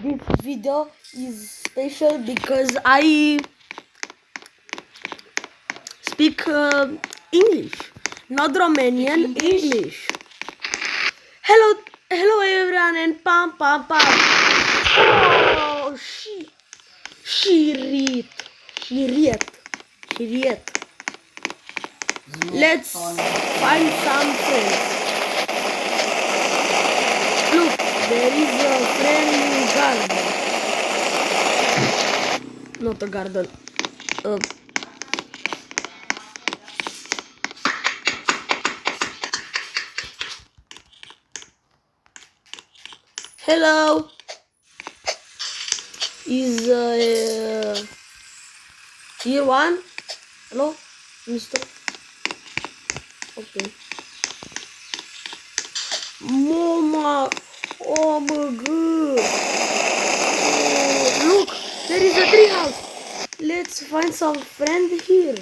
This video is special because I speak English, not Romanian, English. Hello everyone and pam pam pam. Oh, shiriet. Let's find some friends. Look, there is a friendly garden. Not a garden. Hello. Is here one? Hello, Mister. Okay. Mama, oh my god! Oh, look, there is a tree house. Let's find some friend here.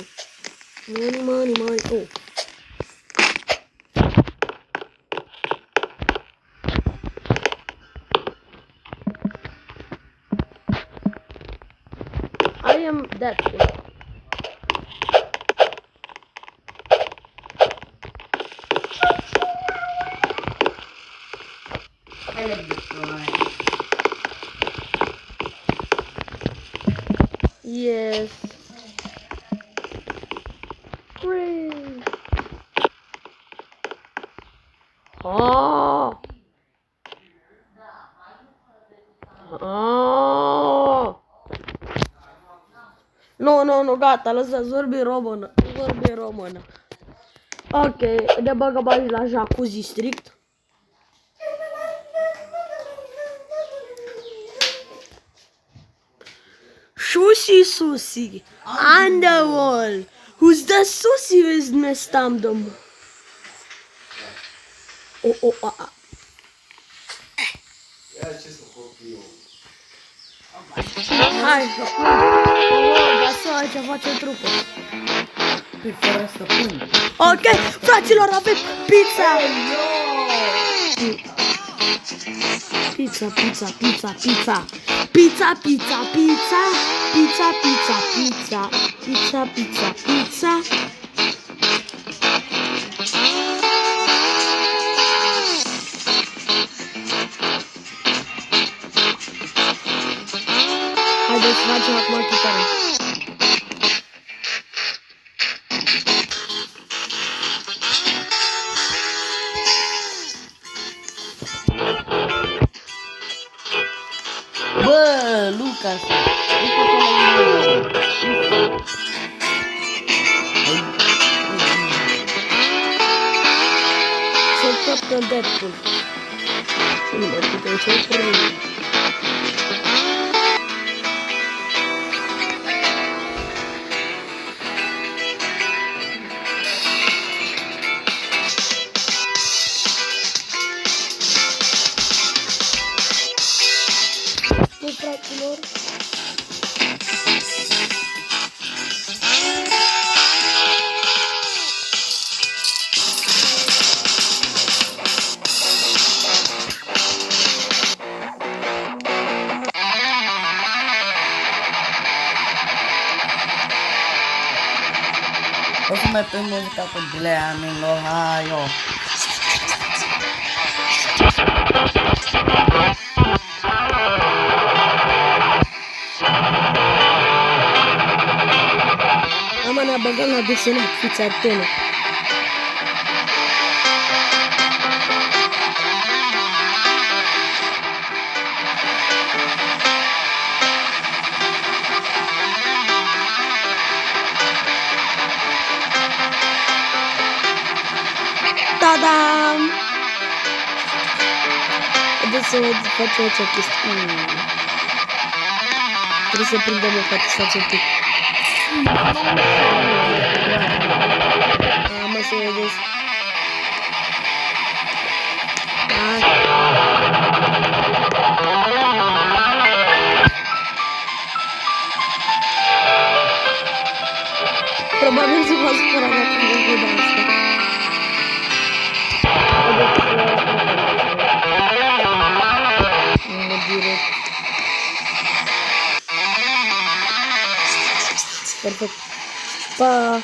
Money. Oh. I am that thing. Yes. Great. Oh. Nu, gata, lăsați, vorbi română. Ok, ne băgăm aici la jacuzzi strict. Susi, on the wall. Who's the Susi with me stamdom? Hai, ce face trupul. Ok, fraților, avem pizza! Pizza. Haideți să facem acum chitare. Bă, Lucas! Ce Captain Deadpool. Nu mă putem să oprim. Bă, fraților. O să mai pun muzica cu Gleaming, Ohio. Mama, ne băgăm la desenat, fiți atene. Tadam! Haideți să facem acea chestie. Trebuie să prindem o satisfacție un pic. Mă să vedeți. Probabil se va supăra dacă nu văd asta. Direct. Perfect. Pa!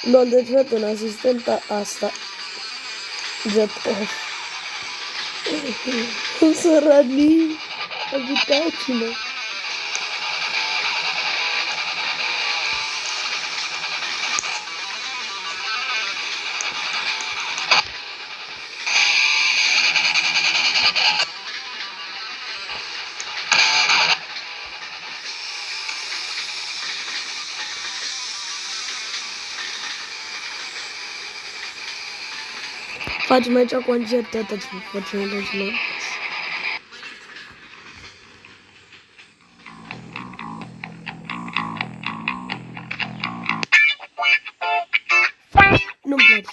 Lol, deci văd un asistent asta. Jet off. Săranii, ajutați-mă. Facem aici concert, atât facem aici lor. Nu-mi place.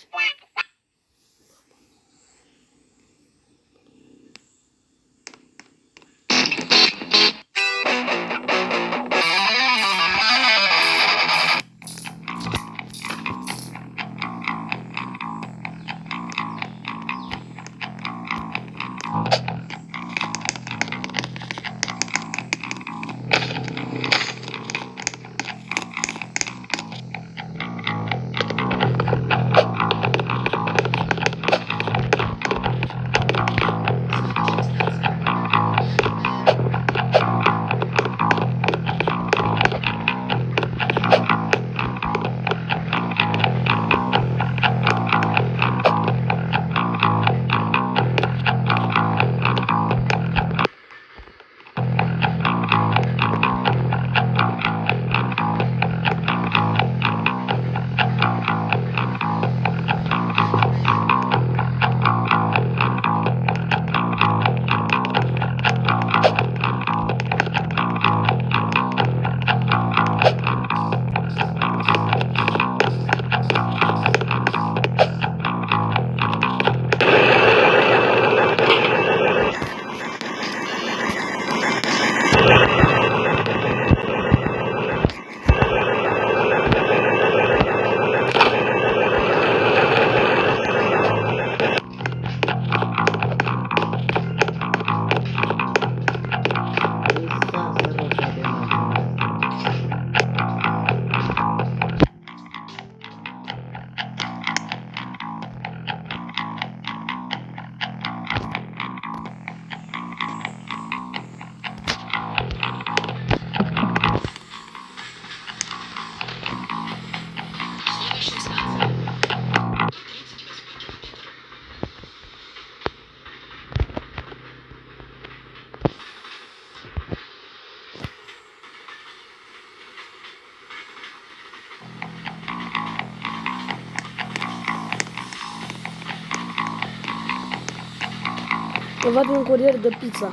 Văd un curier de pizza.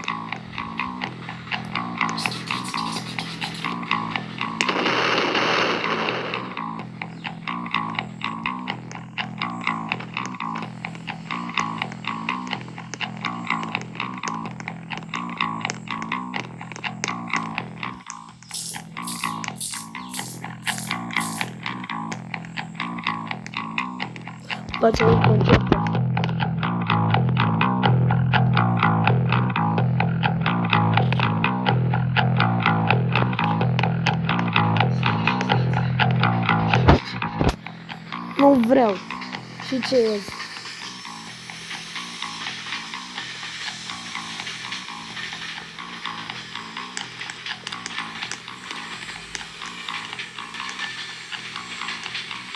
Face un concert. Nu vreau. Și ce e?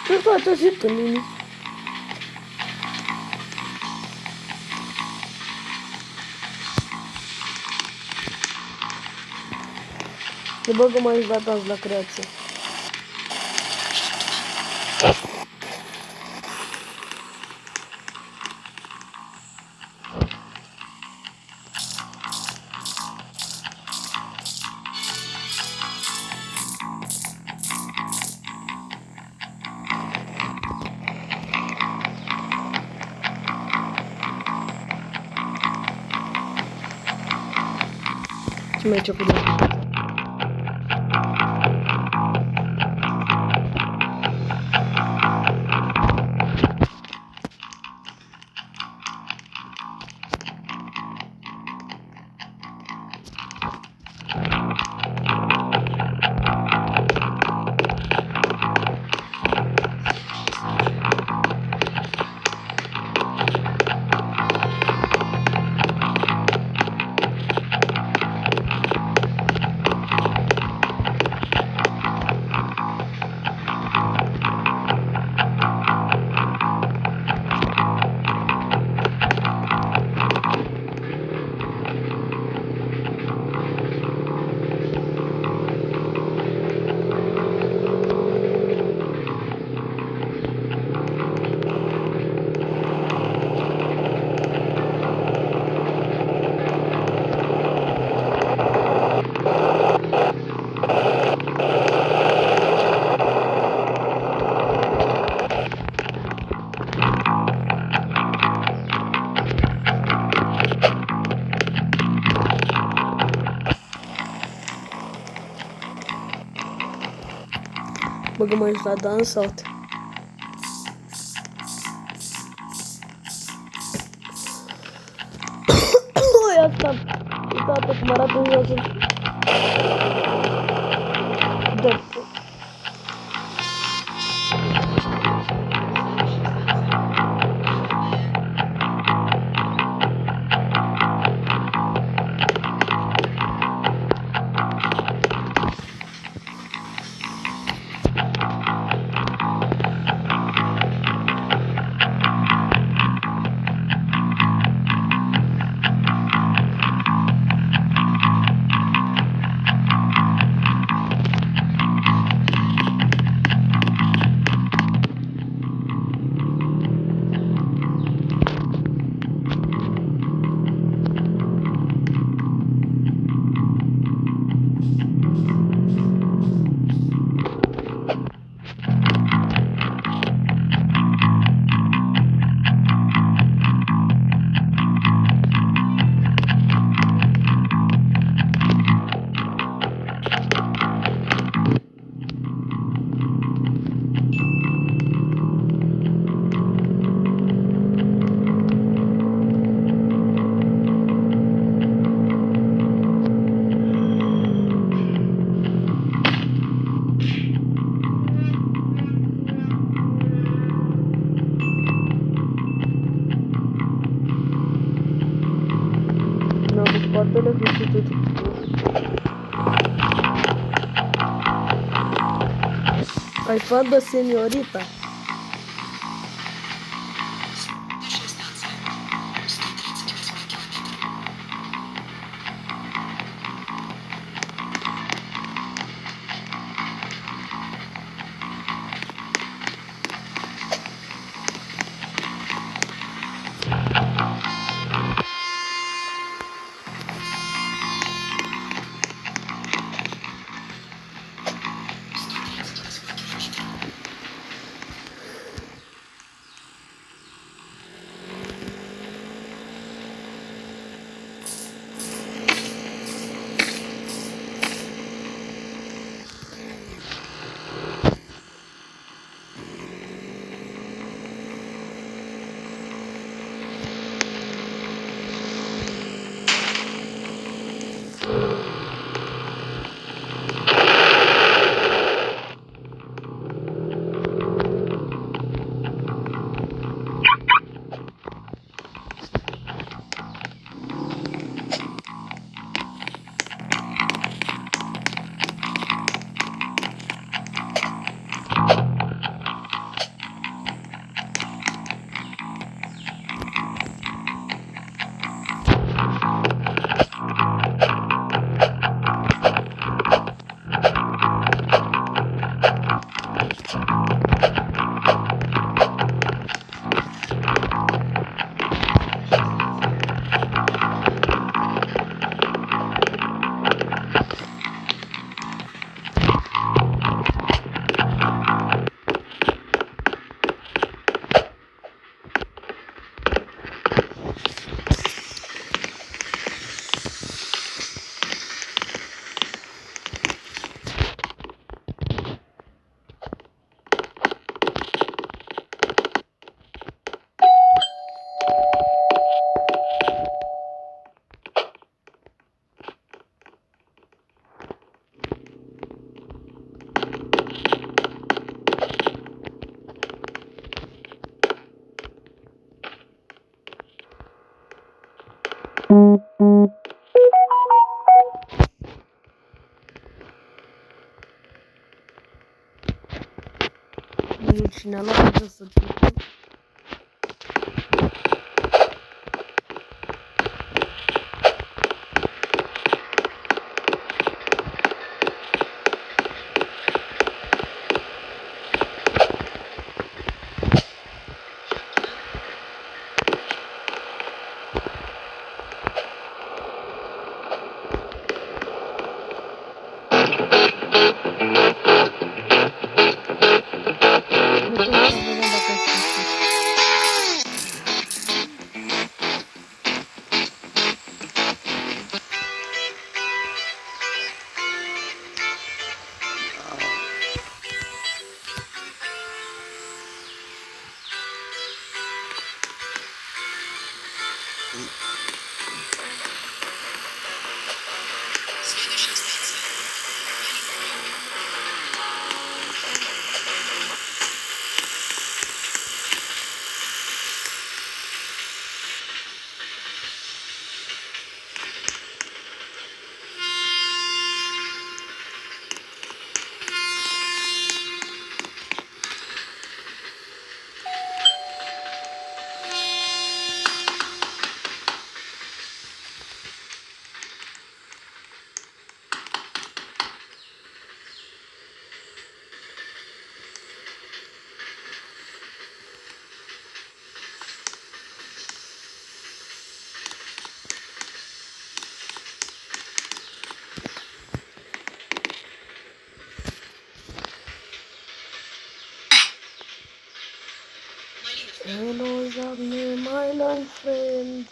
Nu fac și când nimic. Se băgă mai la dans la creație. Ce mai ce cu Băgă mă la dansat. Asta. Uitați cum arată în josul. Da. Spatele vestitul. Ai fată, seniorita. Cine a luat să pică. Nu pot să vedem dacă Hello, Zagne, my long friend.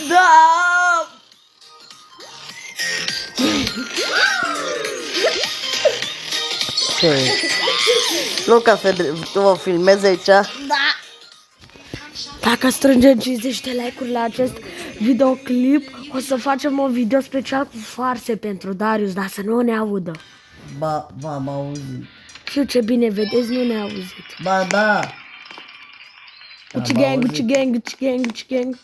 Da! Ce? Luca, tu o filmezi aici? Da! Dacă strângem 50 de like-uri la acest videoclip, o să facem un video special cu farse pentru Darius, dar să nu ne audă. Ba, v-am auzit. Știu ce bine vedeți, nu ne auzit. Ba, da! Gucci gang, Gucci gang, Gucci gang, Gucci gang.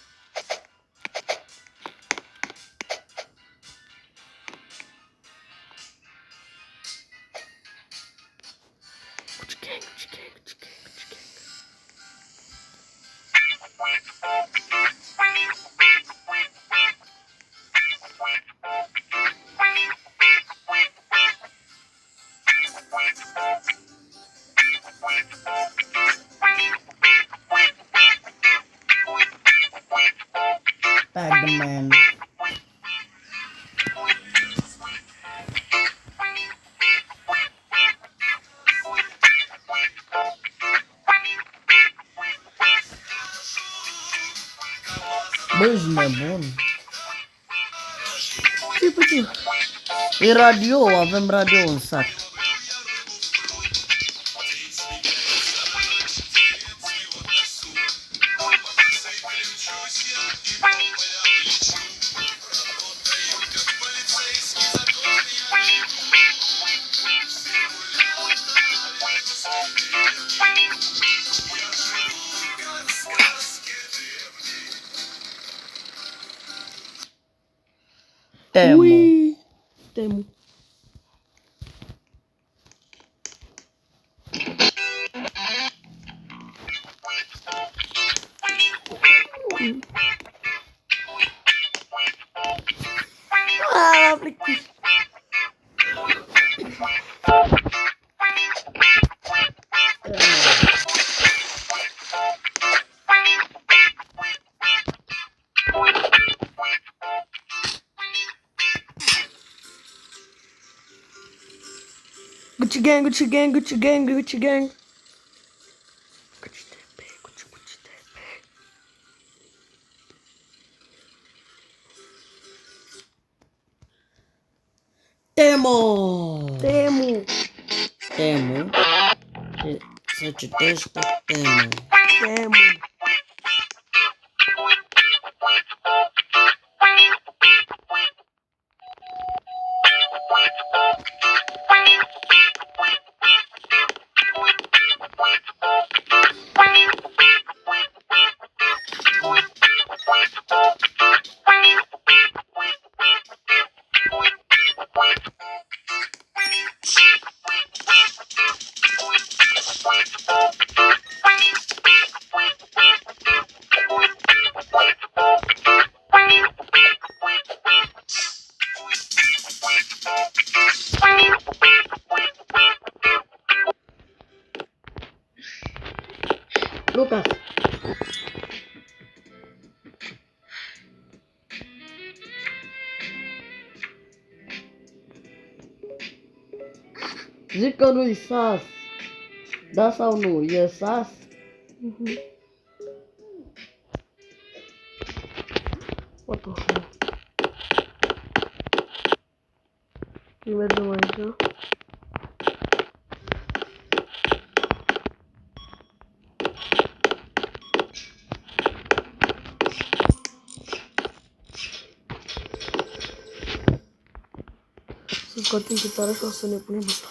Gucci gang, Gucci gang, Gucci gang, Gucci gang. Tag the man. Bă, ești nebun. Ce puțin. E radio, avem radio în sat. Temu. Ui. Temu. Ah, plictis. Gucci gang, Gucci gang, Gucci gang, Gucci gang. Gucci TP, Gucci, Gucci TP. Temu. Temu. Temu. Se citește Temu. Temu. Lucas. Zic că nu-i sas. Da sau nu? E sas? What the hell? Mergem aici. Să scoatem chitară și o să ne punem asta.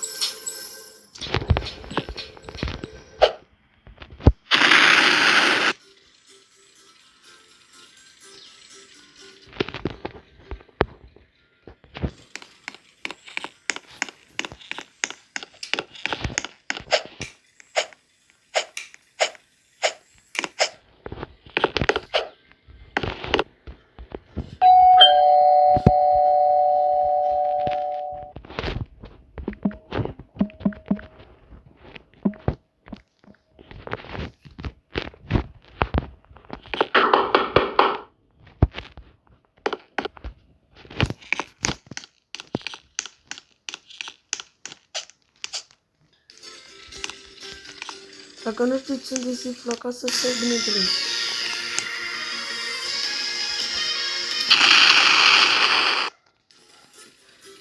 Dacă nu știți unde se află acasă, să bineînțeles.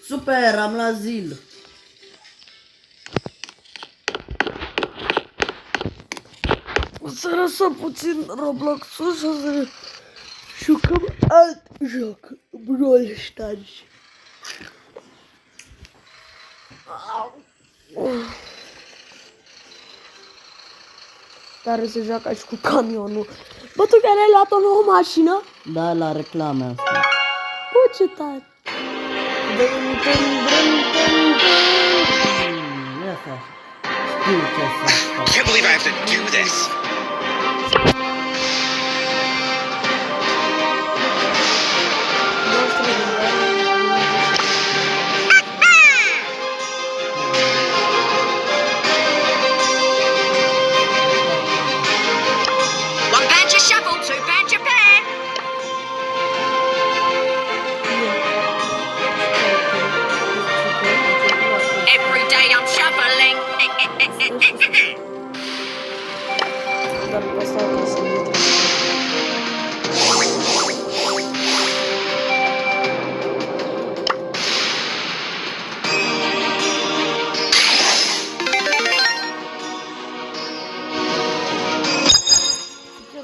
Super, am la zil. O să lăsăm puțin Roblox-ul și o să jucăm alt joc. Brawl Stars. Care se joacă și cu camionul. Bă, tu care ai luat o nouă mașină? Da, la reclame asta. Bă, ce tare! Nu e așa. Știu ce să fac. Can't believe I have to do this. One banjo shuffle, two banjo pair. Every day I'm shuffling. Dar pe asta o să nu trebuie.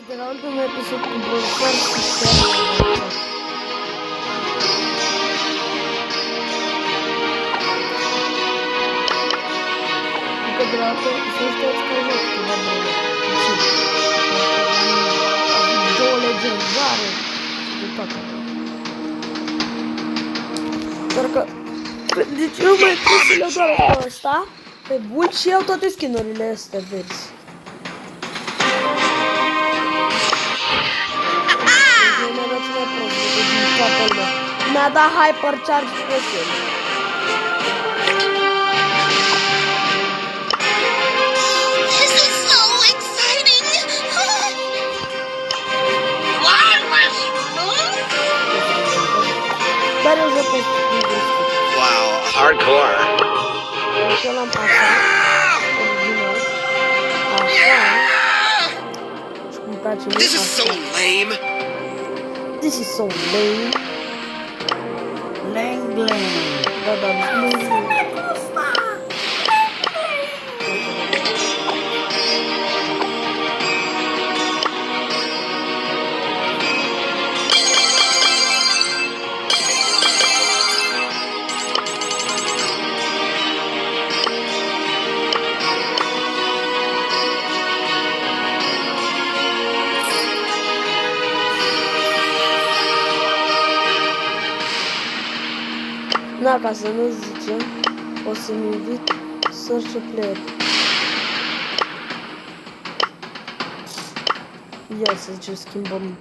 De la ultimul episod cu Brawl Stars și chiar încă de la ultimul episod știați că joc cu Brawl Stars. Am avut două legendare și de toate. Doar că deci eu mai trebuie să le doar pe ăsta, pe bun și iau toate skin-urile astea verzi. Mi-a dat Hypercharge Special. This is so exciting. Dar eu joc pe Wow, hardcore. deci eu l-am așa, original, așa, și îmi place mult This is so așa. lame. This is so lame. Bling bling. Da, da, nu. Da, ca să nu zicem, o să-mi invit Search a Player. Ia să zicem, schimbăm.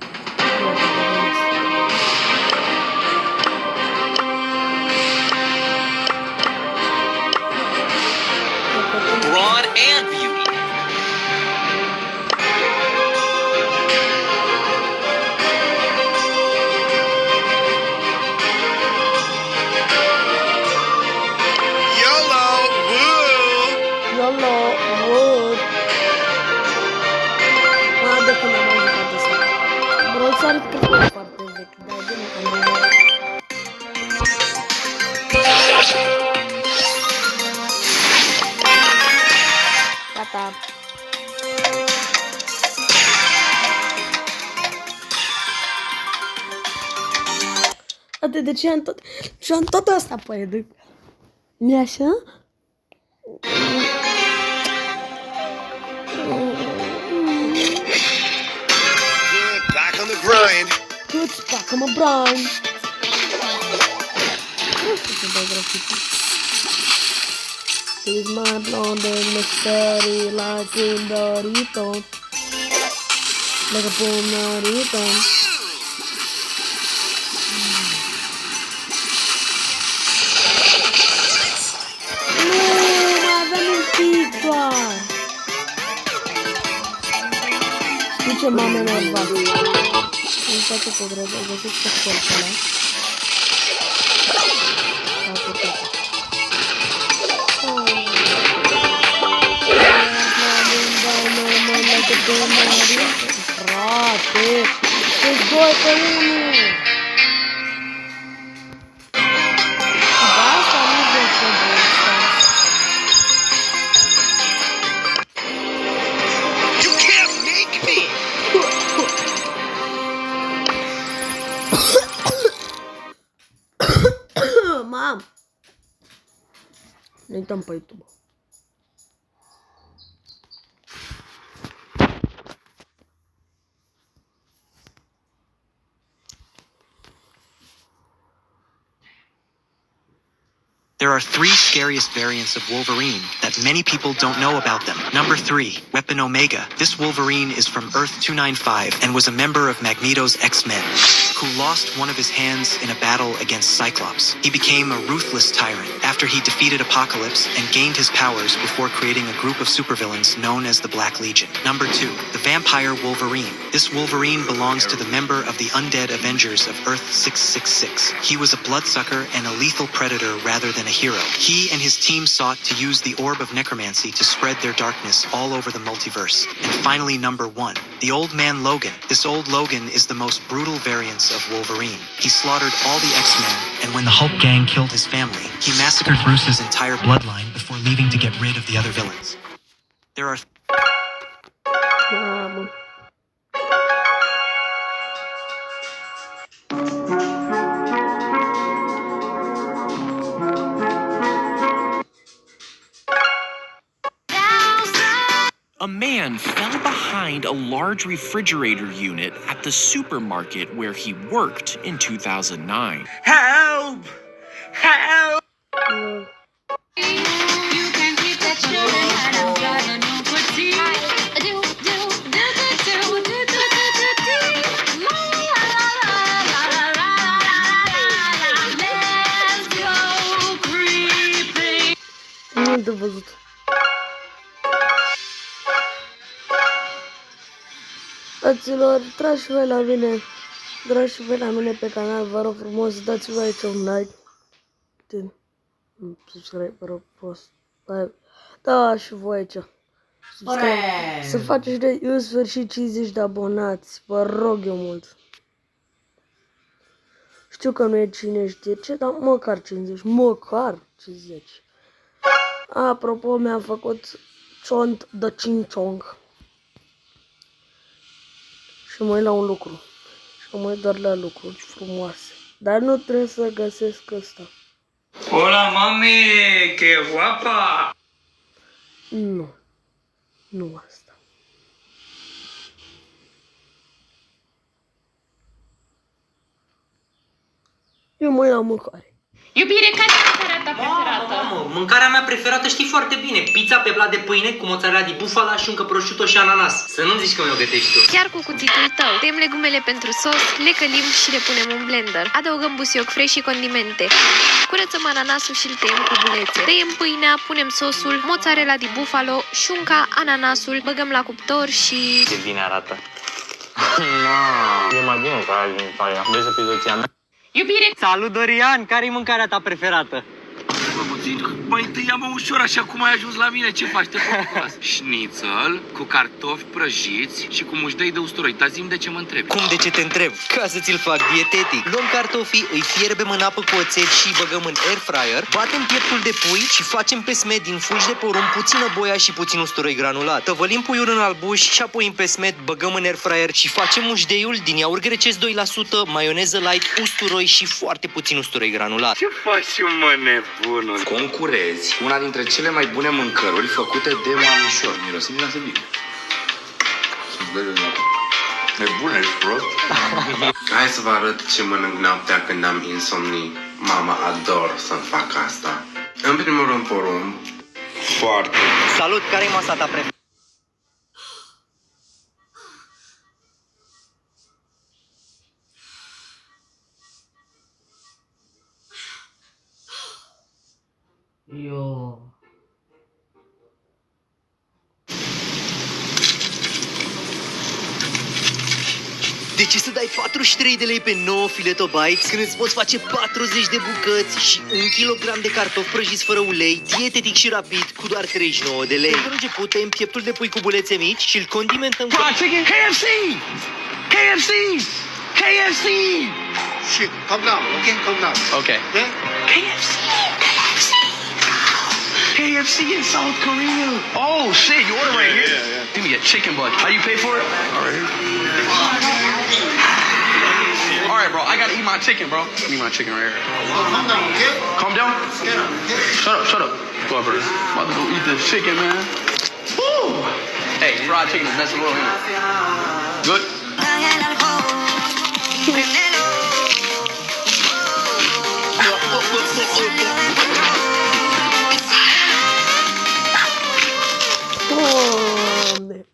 Brawn and beauty. YOLO! Woo! YOLO, wood. De când am mai jucat asta. Brawl Stars cred că e foarte vechi, dar bine că nu e. Gata. Atât de ce am tot asta pe edit. Nu-i așa? Good, back on the grind. Câți pacă mă Brian. Nu știu să dau grafici. He's my blonde and mystery like in Dorito. Like a boom Dorito. Nu, mai avem un pic doar. Știi ce m-am enervat? Îmi face pe greu, găsesc pe corpele. Frate, sunt 2 pe 1. Da, asta nu văd pe ăsta. You can't make me. Mam. Ne uităm pe YouTube. There are 3 scariest variants of Wolverine that many people don't know about them. Number 3, Weapon Omega. This Wolverine is from Earth 295 and was a member of Magneto's X-Men, who lost one of his hands in a battle against Cyclops. He became a ruthless tyrant after he defeated Apocalypse and gained his powers before creating a group of supervillains known as the Black Legion. Number 2, the Vampire Wolverine. This Wolverine belongs to the member of the Undead Avengers of Earth 666. He was a bloodsucker and a lethal predator rather than a hero. He and his team sought to use the Orb of Necromancy to spread their darkness all over the multiverse. And finally, number 1, the Old Man Logan. This old Logan is the most brutal variance of Wolverine. He slaughtered all the X-Men, and when the Hulk gang killed his family, he massacred Bruce's entire bloodline before leaving to get rid of the other villains. There are Mamă. A man fell behind a large refrigerator unit at the supermarket where he worked in 2009. Help! Help! You can keep that children and I'm driving no good tea. Do, do, do, do, do, do, do, do, do. La, la, la, la, la, la, la, la, la, la. Let's go creeping. Nu de văzut. Fraților, trași voi la mine, dragi voi la mine pe canal, vă rog frumos, dați-vă aici un like, subscribe, vă rog frumos, da, și voi aici, subscribe, să faceți de în sfârșit 50 de abonați, vă rog eu mult. Știu că nu e cine știe ce, dar măcar 50, măcar 50. Apropo, mi-am făcut ciont de cincong. Și mă uit la un lucru. Și mă uit doar la lucruri frumoase. Dar nu trebuie să găsesc ăsta. Hola mami, qué guapa. Nu. Nu asta. Eu mă uit la mâncare. Iubire, care e mâncarea ta preferată? Mamă, mâncarea mea preferată știi foarte bine. Pizza pe plat de pâine cu mozzarella di bufala și încă prosciutto și ananas. Să nu zici că mi-o gătești tu. Chiar cu cuțitul tău. Tăiem legumele pentru sos, le călim și le punem în blender. Adăugăm busioc fresh și condimente. Curățăm ananasul și îl tăiem cu bulețe. Tăiem pâinea, punem sosul, mozzarella di bufalo, șunca, ananasul, băgăm la cuptor și... Ce bine arată. E mai bună ca aia din Italia. Vrei să fii soția mea? Iubire, Salut Dorian, care e mâncarea ta preferată? Băi, întâi ia-mă ușor, așa cum ai ajuns la mine, ce faci? Te fac șnițel cu cartofi prăjiți și cu mușdei de usturoi. Dar zi-mi de ce mă întrebi. Cum de ce te întreb? Ca să ți-l fac dietetic. Luăm cartofii, îi fierbem în apă cu oțet și îi băgăm în air fryer, batem pieptul de pui și facem pe smet din fulgi de porumb, puțină boia și puțin usturoi granulat. Tăvălim puiul în albuș și apoi în pe smet băgăm în air fryer și facem mușdeiul din iaurt grecesc 2%, maioneză light, usturoi și foarte puțin usturoi granulat. Ce faci, mă, nebun? Bună. Concurezi una dintre cele mai bune mâncăruri făcute de mamișor. Miroase bine. E bun, ești prost? Hai să vă arăt ce mănânc noaptea când am insomnii. Mama, ador să-mi fac asta. În primul rând porumb. Foarte. Salut, care-i masa ta preferată? Yo. De ce să dai 43 de lei pe 9 fileto bites când îți poți face 40 de bucăți și 1 kg de cartofi prăjiți fără ulei, dietetic și rapid, cu doar 39 de lei? Pentru început tăiem pieptul de pui cu bulețe mici și îl condimentăm cu... Chicken KFC! KFC! KFC! Shit, calm down, okay? Calm down. Okay. Okay? KFC! KFC! KFC in South Korea. Oh shit, you order right here? Yeah. Give me a chicken butt. How you pay for it? All right. All right, bro. I gotta eat my chicken, bro. Give me my chicken right here. Calm down, okay? Calm down. Get up, okay? Shut up. Go up, bro. About to go eat this chicken, man. Woo! Hey, fried chicken is next level. Good. Doamne!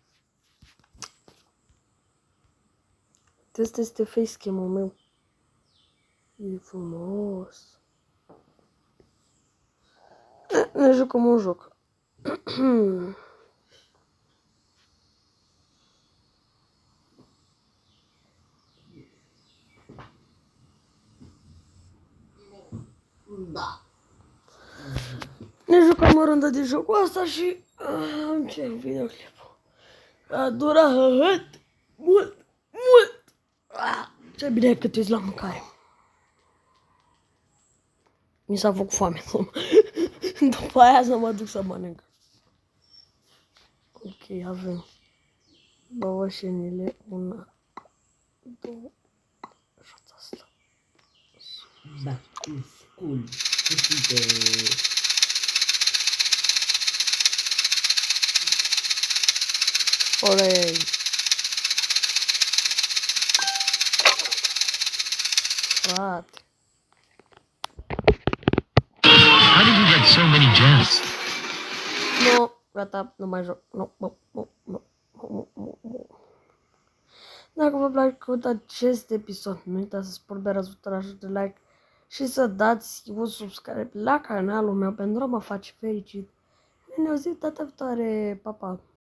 Asta este facecam-ul meu. E frumos. Ne jucăm un joc. Ne jucăm o rundă de jocul ăsta și încerc videoclipul. A durat mult. Ce bine că te uiți la mâncare. Mi s-a făcut foame. După aia să mă duc să mănânc. Ok, avem băvășenile, 1, 2, și asta. Da, cool. Olei. Frate. How did you get so many gems? Nu, gata, nu mai joc. Nu. Dacă vă place acest episod, nu uitați să spulberați butonul de like și să dați un subscribe la canalul meu pentru a mă face fericit. Ne auzim data viitoare. Pa, pa!